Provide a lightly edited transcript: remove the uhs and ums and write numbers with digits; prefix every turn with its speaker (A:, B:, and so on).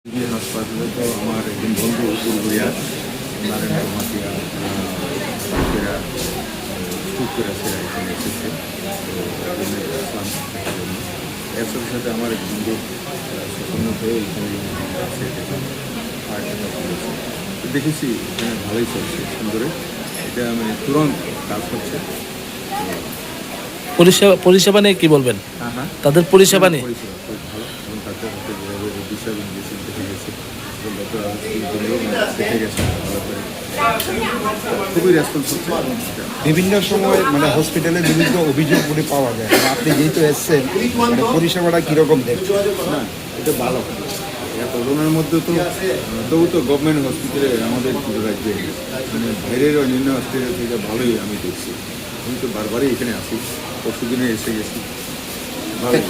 A: হাসপাতালে তো আমার একজন বন্ধু বুলবুলিয়া নারায়ণ মাতিয়া সেরা স্টুক করে সেরা এখানে এসেছে। তো আসলাম দেখার জন্য। এর সাথে সাথে আমার এক বন্ধু সুসম্মত হয়ে এখানে আছে দেখলাম হার্টটা করেছে। তো দেখেছি এখানে ভালোই চলছে সুন্দরে, এটা মানে তুরন্ত কাজ হচ্ছে।
B: পরিষেবা নিয়ে কি বলবেন?
A: হ্যাঁ হ্যাঁ,
B: তাদের পরিষেবা নিয়ে
A: পরিষেবা খুব ভালো এবং তাদের হাতে যেভাবে দিশা গেছে দেখে গেছে ডক্টর দেখে গেছে ভালো করে, খুবই রেসপন্স হচ্ছে।
C: বিভিন্ন সময় মানে হসপিটালে বিভিন্ন অভিযোগগুলি পাওয়া যায়। আপনি যেহেতু এসছেন, মানে পরিষেবাটা কীরকম দেখছেন?
A: না, এটা ভালো। করোনার মধ্যে তো তবু তো গভর্নমেন্ট হসপিটালে আমাদের রাজ্যে মানে বাইরের অন্যান্য হসপিটাল থেকে ভালোই আমি দেখছি। আমি তো বারবারই এখানে আসি, পরশু দিনে এসে গেছি, ভালো।